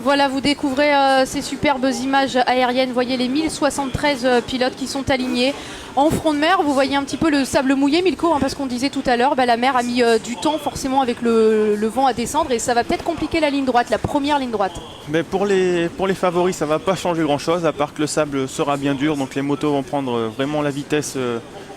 Voilà, vous découvrez ces superbes images aériennes. Vous voyez les 1073 pilotes qui sont alignés. En front de mer, vous voyez un petit peu le sable mouillé, Milko, parce qu'on disait tout à l'heure, la mer a mis du temps forcément avec le vent à descendre et ça va peut-être compliquer la ligne droite, la première ligne droite. Mais pour les favoris, ça ne va pas changer grand-chose, à part que le sable sera bien dur, donc les motos vont prendre vraiment la vitesse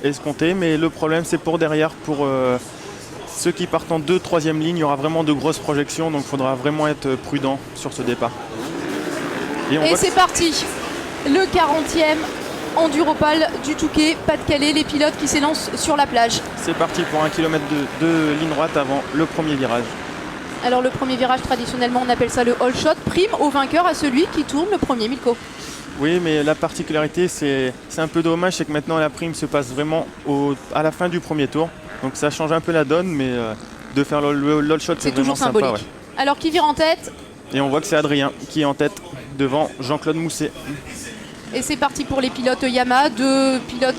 escomptée. Mais le problème, c'est pour derrière, pour ceux qui partent en 2e, 3e ligne, il y aura vraiment de grosses projections, donc il faudra vraiment être prudent sur ce départ. Et c'est parti, le 40e Enduropal du Touquet, Pas-de-Calais, les pilotes qui s'élancent sur la plage. C'est parti pour 1 km de ligne droite avant le premier virage. Alors le premier virage, traditionnellement, on appelle ça le all shot, prime au vainqueur, à celui qui tourne le premier, Milko. Oui, mais la particularité, c'est un peu dommage, c'est que maintenant la prime se passe vraiment à la fin du premier tour. Donc ça change un peu la donne, mais de faire le all shot, c'est toujours vraiment symbolique. Sympa, ouais. Alors qui vire en tête? Et on voit que c'est Adrien qui est en tête devant Jean-Claude Mousset. Et c'est parti pour les pilotes Yamaha, 2 pilotes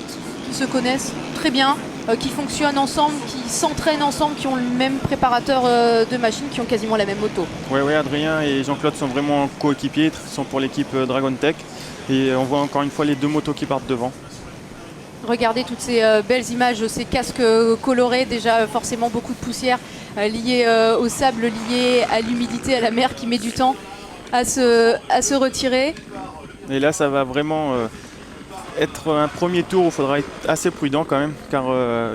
qui se connaissent très bien, qui fonctionnent ensemble, qui s'entraînent ensemble, qui ont le même préparateur de machine, qui ont quasiment la même moto. Oui, Adrien et Jean-Claude sont vraiment coéquipiers, ils sont pour l'équipe Dragon Tech. Et on voit encore une fois les 2 motos qui partent devant. Regardez toutes ces belles images, ces casques colorés, déjà forcément beaucoup de poussière liée au sable, liée à l'humidité, à la mer qui met du temps à se retirer. Et là, ça va vraiment être un premier tour où il faudra être assez prudent quand même, car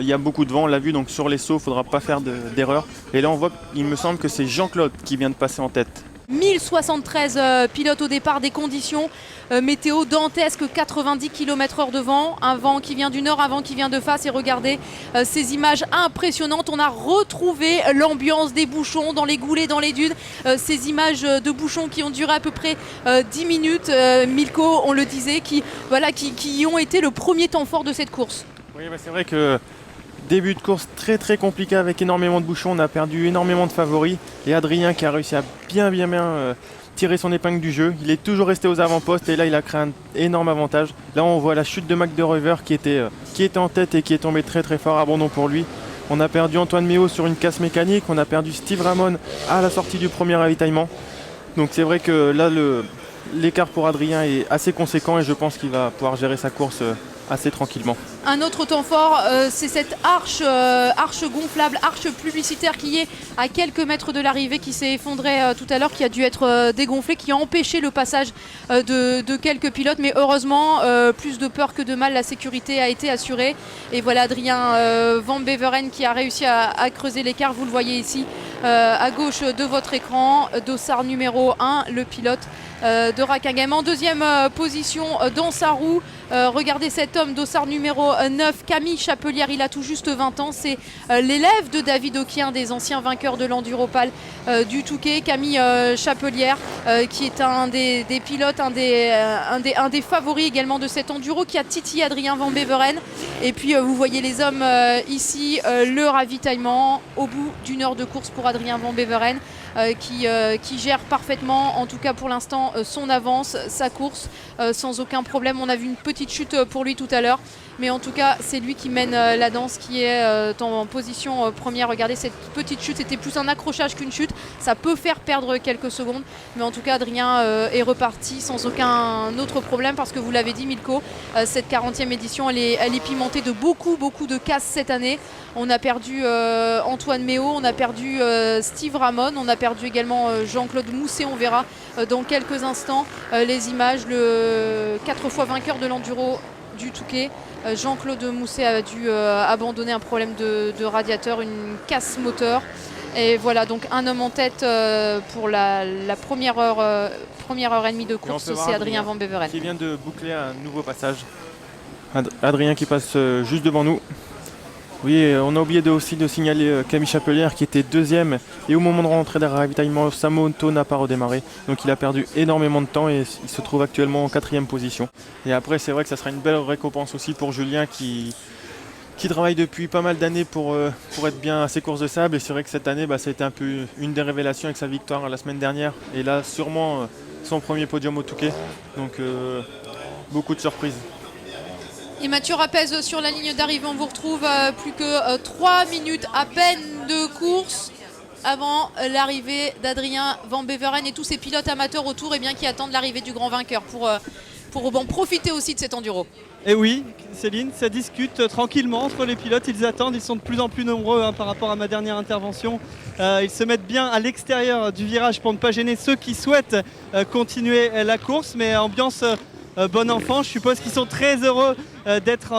il y a beaucoup de vent, on l'a vu, donc sur les sauts, il ne faudra pas faire d'erreur. Et là, on voit qu'il me semble que c'est Jean-Claude qui vient de passer en tête. 1073 pilotes au départ, des conditions météo dantesques, 90 km/h de vent, un vent qui vient du nord, un vent qui vient de face. Et regardez ces images impressionnantes, on a retrouvé l'ambiance des bouchons dans les goulets, dans les dunes, ces images de bouchons qui ont duré à peu près 10 minutes, Milko, on le disait, qui ont été le premier temps fort de cette course. Oui, c'est vrai que début de course très très compliqué avec énormément de bouchons, on a perdu énormément de favoris et Adrien qui a réussi à bien tirer son épingle du jeu. Il est toujours resté aux avant-postes et là il a créé un énorme avantage. Là on voit la chute de Mac de Rover qui était en tête et qui est tombé très très fort, abandon pour lui. On a perdu Antoine Méo sur une casse mécanique, on a perdu Steve Ramon à la sortie du premier ravitaillement. Donc c'est vrai que là l'écart pour Adrien est assez conséquent et je pense qu'il va pouvoir gérer sa course assez tranquillement. Un autre temps fort, c'est cette arche gonflable, arche publicitaire qui est à quelques mètres de l'arrivée, qui s'est effondrée tout à l'heure, qui a dû être dégonflée, qui a empêché le passage de quelques pilotes. Mais heureusement, plus de peur que de mal, la sécurité a été assurée. Et voilà Adrien Van Beveren qui a réussi à creuser l'écart. Vous le voyez ici à gauche de votre écran, dossard numéro 1, le pilote de Rakagem. En deuxième position dans sa roue, regardez cet homme, dossard numéro 9, Camille Chapelière, il a tout juste 20 ans, c'est l'élève de David Oki, un des anciens vainqueurs de l'Enduropal du Touquet. Camille Chapelière qui est un des pilotes, un des favoris également de cet enduro, qui a titillé Adrien Van Beveren. Et puis vous voyez les hommes ici, le ravitaillement au bout d'une heure de course pour Adrien Van Beveren. Qui gère parfaitement, en tout cas pour l'instant, son avance, sa course, sans aucun problème. On a vu une petite chute pour lui tout à l'heure, mais en tout cas c'est lui qui mène la danse, qui est en position première. Regardez cette petite chute, c'était plus un accrochage qu'une chute, ça peut faire perdre quelques secondes, mais en tout cas Adrien est reparti sans aucun autre problème, parce que vous l'avez dit Milko, cette 40e édition elle est pimentée de beaucoup de casses cette année. On a perdu Antoine Méo, on a perdu Steve Ramon, on a perdu également Jean-Claude Mousset. On verra dans quelques instants les images. Le 4 fois vainqueur de l'enduro du Touquet, Jean-Claude Mousset a dû abandonner un problème de radiateur, une casse moteur. Et voilà, donc un homme en tête pour la première heure et demie de course, c'est Adrien Van Beveren. Qui vient de boucler un nouveau passage. Adrien qui passe juste devant nous. Oui, on a oublié aussi de signaler Camille Chapelière qui était 2e et au moment de rentrer dans le ravitaillement, sa moto n'a pas redémarré. Donc il a perdu énormément de temps et il se trouve actuellement en 4e position. Et après c'est vrai que ça sera une belle récompense aussi pour Julien qui travaille depuis pas mal d'années pour être bien à ses courses de sable. Et c'est vrai que cette année ça a été un peu une des révélations avec sa victoire la semaine dernière. Et là sûrement son premier podium au Touquet. Donc beaucoup de surprises. Et Mathieu Rapez sur la ligne d'arrivée, on vous retrouve plus que 3 minutes à peine de course. avant l'arrivée d'Adrien Van Beveren et tous ces pilotes amateurs autour qui attendent l'arrivée du grand vainqueur pour profiter aussi de cet enduro. Et oui, Céline, ça discute tranquillement entre les pilotes, ils attendent, ils sont de plus en plus nombreux par rapport à ma dernière intervention. Ils se mettent bien à l'extérieur du virage pour ne pas gêner ceux qui souhaitent continuer la course, mais ambiance bon enfant, je suppose qu'ils sont très heureux d'être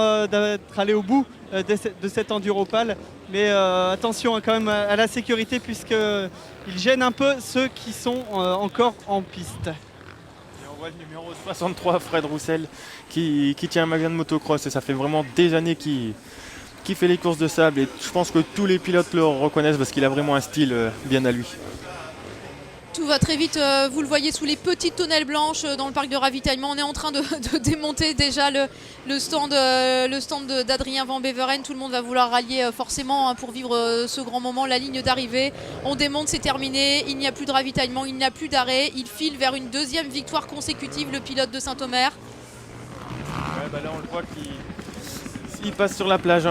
allés au bout de cet enduropale. Mais attention quand même à la sécurité puisqu'ils gênent un peu ceux qui sont encore en piste. Et on voit le numéro 63, Fred Roussel, qui tient un magasin de motocross et ça fait vraiment des années qu'il fait les courses de sable et je pense que tous les pilotes le reconnaissent parce qu'il a vraiment un style bien à lui. Tout va très vite, vous le voyez sous les petites tonnelles blanches dans le parc de ravitaillement. On est en train de démonter déjà le stand d'Adrien Van Beveren. Tout le monde va vouloir rallier forcément pour vivre ce grand moment. La ligne d'arrivée, on démonte, c'est terminé. Il n'y a plus de ravitaillement, il n'y a plus d'arrêt. Il file vers une deuxième victoire consécutive, le pilote de Saint-Omer. Ouais, là on le voit qu'il passe sur la plage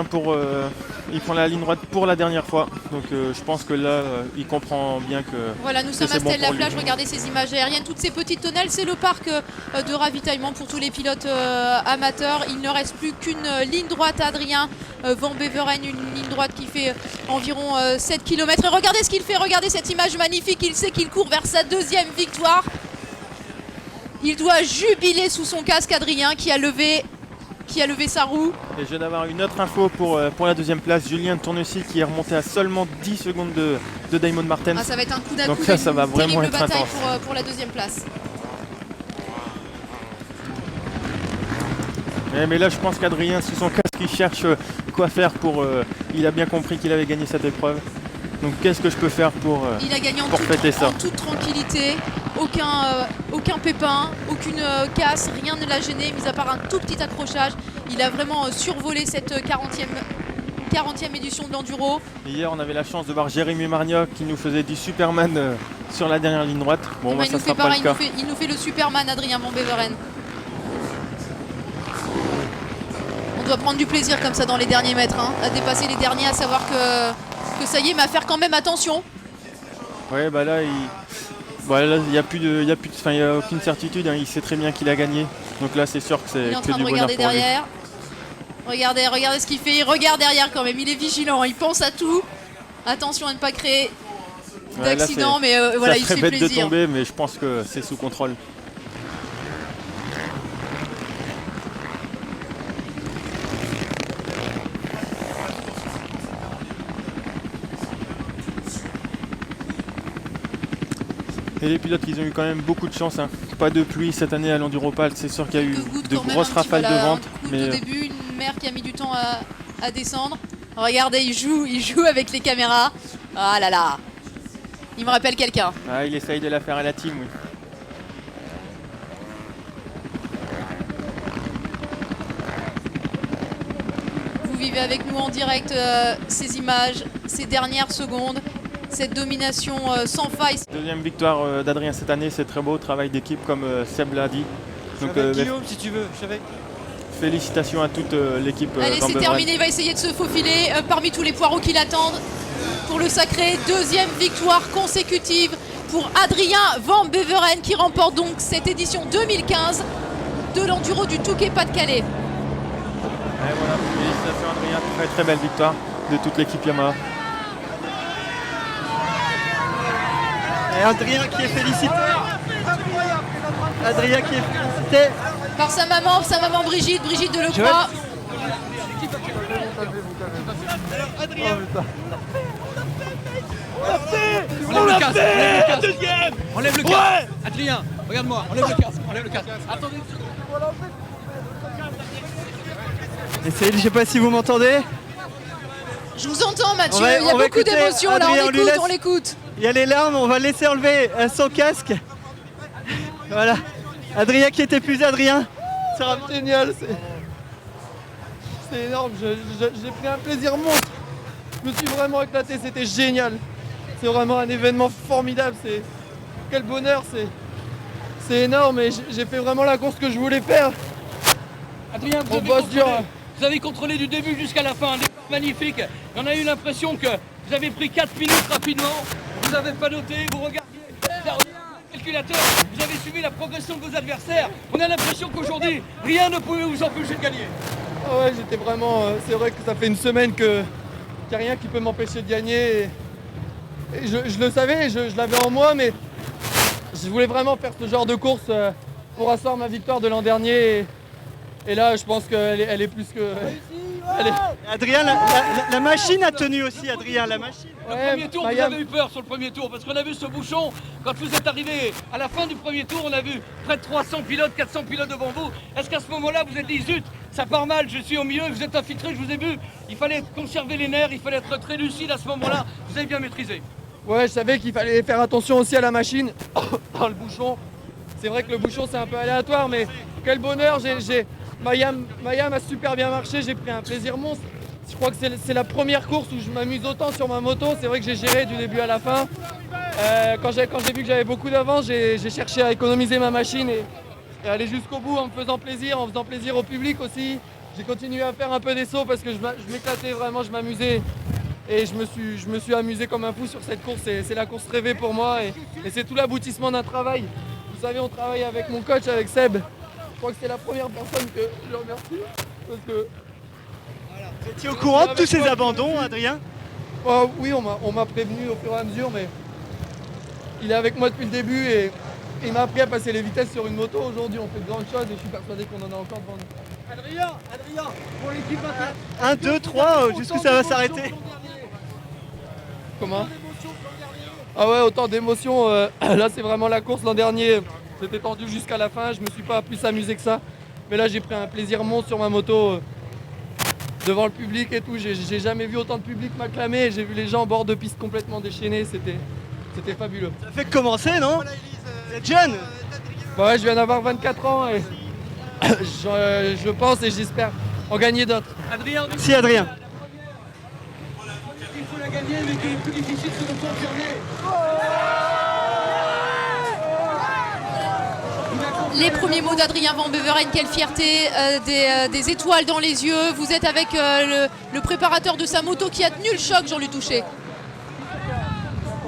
il prend la ligne droite pour la dernière fois. Donc je pense que là, il comprend bien que voilà, nous sommes à bon Stèle-la-Plage. Regardez ces images aériennes, toutes ces petites tonnelles. C'est le parc de ravitaillement pour tous les pilotes amateurs. Il ne reste plus qu'une ligne droite à Adrien Van Beveren, une ligne droite qui fait environ 7 km. Et regardez ce qu'il fait, regardez cette image magnifique. Il sait qu'il court vers sa deuxième victoire. Il doit jubiler sous son casque, Adrien, qui a levé sa roue. Et je viens d'avoir une autre info pour la deuxième place. Julien Tournecy qui est remonté à seulement 10 secondes de Damon Martens. Ah, ça va être un coup d'un Donc coup. là, ça va vraiment terrible être bataille intense. pour la deuxième place. Mais là, je pense qu'Adrien, sous son casque, il cherche quoi faire il a bien compris qu'il avait gagné cette épreuve. Donc qu'est-ce que je peux faire pour Il a gagné fêter ça en toute tranquillité. Aucun pépin, aucune casse, rien ne l'a gêné, mis à part un tout petit accrochage. Il a vraiment survolé cette 40e édition de l'Enduro. Hier, on avait la chance de voir Jérémy Margnac qui nous faisait du Superman sur la dernière ligne droite. Bon, moi, ça sera pas le cas. Il nous fait le Superman, Adrien Van Beveren. On doit prendre du plaisir comme ça dans les derniers mètres, à dépasser les derniers, à savoir que ça y est, mais à faire quand même attention. Ouais, là, il n'y a aucune certitude. Il sait très bien qu'il a gagné. Donc là, c'est sûr que c'est Il est en que train du de bonheur regarder pour lui. derrière. Regardez ce qu'il fait. Il regarde derrière quand même. Il est vigilant. Il pense à tout. Attention à ne pas créer d'accident. Mais voilà, il se fait bête de plaisir. tomber, mais je pense que c'est sous contrôle. Et les pilotes, ils ont eu quand même beaucoup de chance. Pas de pluie cette année à l'Enduropal. C'est sûr qu'il y a eu de grosses rafales de vent. Mais au début, une mer qui a mis du temps à descendre. Regardez, il joue avec les caméras. Ah là là. Il me rappelle quelqu'un. Ah, il essaye de la faire à la team, oui. Vous vivez avec nous en direct ces images, ces dernières secondes. Cette domination sans faille. Deuxième victoire d'Adrien cette année, c'est très beau, travail d'équipe comme Seb l'a dit. Donc, Guillaume, si tu veux, je suis avec. Félicitations à toute l'équipe. Allez, c'est terminé, il va essayer de se faufiler parmi tous les poireaux qui l'attendent pour le sacré deuxième victoire consécutive pour Adrien Van Beveren qui remporte donc cette édition 2015 de l'Enduro du Touquet-Pas-de-Calais. Et voilà, félicitations Adrien, très très belle victoire de toute l'équipe Yamaha. Et Adrien qui est félicité. Adrien qui est félicité. Par sa maman Brigitte Delecroix. Enlève le casque. Adrien, regarde-moi, enlève le casque. Attendez. Et Céline, je sais pas si vous m'entendez. Je vous entends Mathieu, il y a beaucoup d'émotions là, on l'écoute. Il y a les larmes, on va laisser enlever son casque. Voilà. Adrien qui est épuisé, Adrien. C'est génial, c'est énorme, j'ai pris un plaisir monstre. Je me suis vraiment éclaté, c'était génial. C'est vraiment un événement formidable, quel bonheur, c'est énorme et j'ai fait vraiment la course que je voulais faire. Adrien, vous avez contrôlé du début jusqu'à la fin, magnifique. On a eu l'impression que Vous avez pris 4 minutes rapidement, vous n'avez pas noté, vous regardiez le calculateur, vous avez suivi la progression de vos adversaires. On a l'impression qu'aujourd'hui, rien ne pouvait vous empêcher de gagner. Ah ouais, j'étais vraiment. C'est vrai que ça fait une semaine qu'il n'y a rien qui peut m'empêcher de gagner. Et je le savais, je l'avais en moi, mais je voulais vraiment faire ce genre de course pour asseoir ma victoire de l'an dernier. Et là, je pense qu'elle est plus que. Adrien, la machine a tenu aussi, Adrien, la machine. Le premier tour, vous avez eu peur sur le premier tour, parce qu'on a vu ce bouchon, quand vous êtes arrivé à la fin du premier tour, on a vu près de 300 pilotes, 400 pilotes devant vous. Est-ce qu'à ce moment-là, vous êtes dit, zut, ça part mal, je suis au milieu, vous êtes infiltré, je vous ai vu. Il fallait conserver les nerfs, il fallait être très lucide à ce moment-là, vous avez bien maîtrisé. Ouais, je savais qu'il fallait faire attention aussi à la machine, dans le bouchon. C'est vrai que le bouchon, c'est un peu aléatoire, mais quel bonheur, Mayam a super bien marché, j'ai pris un plaisir monstre. Je crois que c'est la première course où je m'amuse autant sur ma moto. C'est vrai que j'ai géré du début à la fin. Quand j'ai vu que j'avais beaucoup d'avance, j'ai cherché à économiser ma machine et aller jusqu'au bout en me faisant plaisir au public aussi. J'ai continué à faire un peu des sauts parce que je m'éclatais vraiment, je m'amusais. Et je me suis amusé comme un fou sur cette course. C'est la course rêvée pour moi et c'est tout l'aboutissement d'un travail. Vous savez, on travaille avec mon coach, avec Seb. Je crois que c'est la première personne que je remercie parce que... Vous étiez au courant de tous ces abandons, Adrien? Oui, on m'a prévenu au fur et à mesure, mais il est avec moi depuis le début et il m'a appris à passer les vitesses sur une moto. Aujourd'hui, on fait de grandes choses et je suis persuadé qu'on en a encore devant nous. Adrien, pour l'équipe 1, 2, 3, jusqu'où ça va s'arrêter? Comment? Ah ouais, autant d'émotions. Là, c'est vraiment la course. L'an dernier, c'était tendu jusqu'à la fin. Je me suis pas plus amusé que ça. Mais là, j'ai pris un plaisir monstre sur ma moto. Devant le public et tout, j'ai jamais vu autant de public m'acclamer. J'ai vu les gens en bord de piste complètement déchaînés, c'était fabuleux. Ça fait que commencer, non? Vous êtes jeune? Ouais, je viens d'avoir 24 ans et je pense et j'espère en gagner d'autres. Adrien, merci Adrien. Il faut la gagner, mais qui est plus difficile, c'est de confirmer. Les premiers mots d'Adrien Van Beveren, quelle fierté, des étoiles dans les yeux. Vous êtes avec le préparateur de sa moto qui a tenu le choc, Jean-Luc Touché.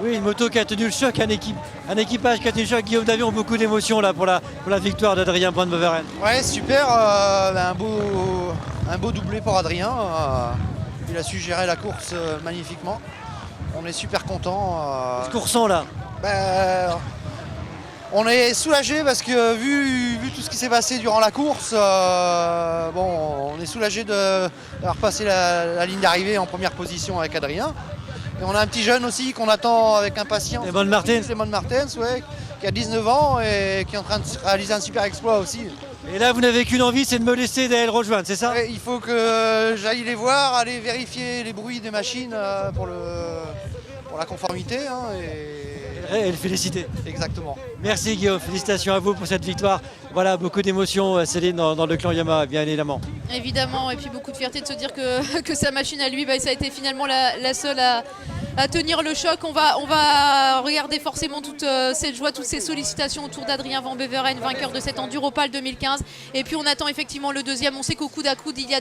Oui, une moto qui a tenu le choc, un équipage qui a tenu le choc. Guillaume Davion, beaucoup d'émotions là pour la victoire d'Adrien Van Beveren. Ouais, super, un beau doublé pour Adrien. Il a su gérer la course magnifiquement. On est super contents. Ce qu'on ressent là. On est soulagé parce que vu tout ce qui s'est passé durant la course, on est soulagé d'avoir passé la ligne d'arrivée en première position avec Adrien. Et on a un petit jeune aussi qu'on attend avec impatience. Eamon Martens. Eamon Martens, ouais, qui a 19 ans et qui est en train de réaliser un super exploit aussi. Et là, vous n'avez qu'une envie, c'est de me laisser d'aller le rejoindre, c'est ça? Ouais, il faut que j'aille les voir, aller vérifier les bruits des machines pour la conformité. Et le féliciter. Exactement. Merci Guillaume, félicitations à vous pour cette victoire. Voilà, beaucoup d'émotions, Céline, dans le clan Yamaha, bien évidemment. Évidemment, et puis beaucoup de fierté de se dire que sa machine à lui, ça a été finalement la seule à tenir le choc. On va regarder forcément toute cette joie, toutes ces sollicitations autour d'Adrien Van Beveren, vainqueur de cette Enduropal 2015. Et puis on attend effectivement le deuxième. On sait qu'au coude à coude, il y a